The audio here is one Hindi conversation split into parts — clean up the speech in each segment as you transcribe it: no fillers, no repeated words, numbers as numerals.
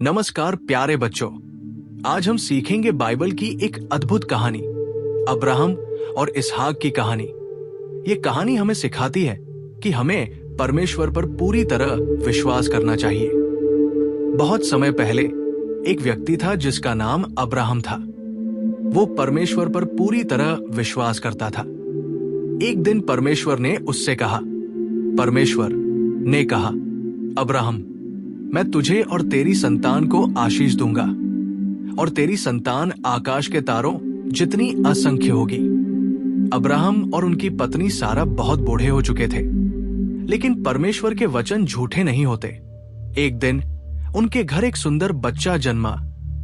नमस्कार प्यारे बच्चों, आज हम सीखेंगे बाइबल की एक अद्भुत कहानी, अब्राहम और इसहाक की कहानी। ये कहानी हमें सिखाती है कि हमें परमेश्वर पर पूरी तरह विश्वास करना चाहिए। बहुत समय पहले एक व्यक्ति था जिसका नाम अब्राहम था। वो परमेश्वर पर पूरी तरह विश्वास करता था। एक दिन परमेश्वर ने उससे कहा, परमेश्वर ने कहा, अब्राहम, मैं तुझे और तेरी संतान को आशीष दूंगा और तेरी संतान आकाश के तारों जितनी असंख्य होगी। अब्राहम और उनकी पत्नी सारा बहुत बूढ़े हो चुके थे, लेकिन परमेश्वर के वचन झूठे नहीं होते। एक दिन उनके घर एक सुंदर बच्चा जन्मा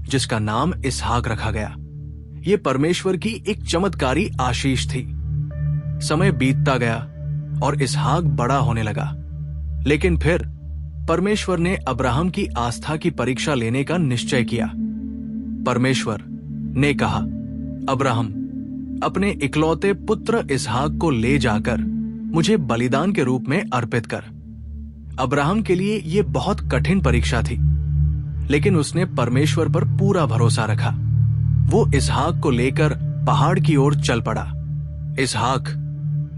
जिसका नाम इसहाक रखा गया। ये परमेश्वर की एक चमत्कारी आशीष थी। समय बीतता गया और इसहाक बड़ा होने लगा, लेकिन फिर परमेश्वर ने अब्राहम की आस्था की परीक्षा लेने का निश्चय किया। परमेश्वर ने कहा, अब्राहम, अपने इकलौते पुत्र इसहाक को ले जाकर मुझे बलिदान के रूप में अर्पित कर। अब्राहम के लिए यह बहुत कठिन परीक्षा थी, लेकिन उसने परमेश्वर पर पूरा भरोसा रखा। वो इसहाक को लेकर पहाड़ की ओर चल पड़ा। इसहाक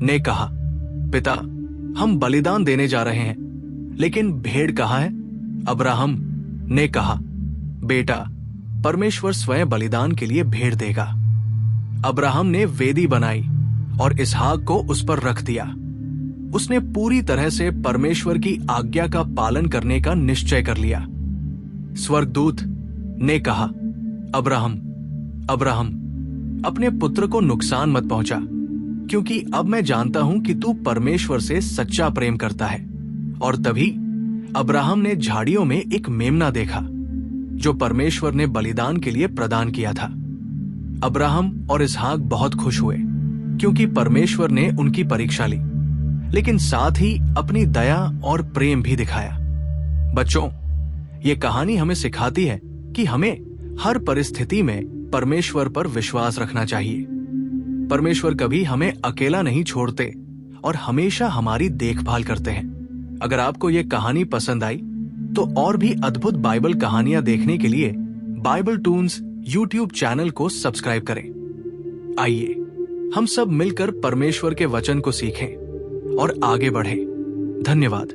ने कहा, पिता, हम बलिदान देने जा रहे हैं, लेकिन भेड़ कहाँ है? अब्राहम ने कहा, बेटा, परमेश्वर स्वयं बलिदान के लिए भेड़ देगा। अब्राहम ने वेदी बनाई और इसहाक को उस पर रख दिया। उसने पूरी तरह से परमेश्वर की आज्ञा का पालन करने का निश्चय कर लिया। स्वर्गदूत ने कहा, अब्राहम, अब्राहम, अपने पुत्र को नुकसान मत पहुंचा, क्योंकि अब मैं जानता हूं कि तू परमेश्वर से सच्चा प्रेम करता है। और तभी अब्राहम ने झाड़ियों में एक मेमना देखा जो परमेश्वर ने बलिदान के लिए प्रदान किया था। अब्राहम और इसहाक बहुत खुश हुए क्योंकि परमेश्वर ने उनकी परीक्षा ली, लेकिन साथ ही अपनी दया और प्रेम भी दिखाया। बच्चों, ये कहानी हमें सिखाती है कि हमें हर परिस्थिति में परमेश्वर पर विश्वास रखना चाहिए। परमेश्वर कभी हमें अकेला नहीं छोड़ते और हमेशा हमारी देखभाल करते हैं। अगर आपको ये कहानी पसंद आई तो और भी अद्भुत बाइबल कहानियां देखने के लिए बाइबल टून्स YouTube चैनल को सब्सक्राइब करें। आइए हम सब मिलकर परमेश्वर के वचन को सीखें और आगे बढ़ें। धन्यवाद।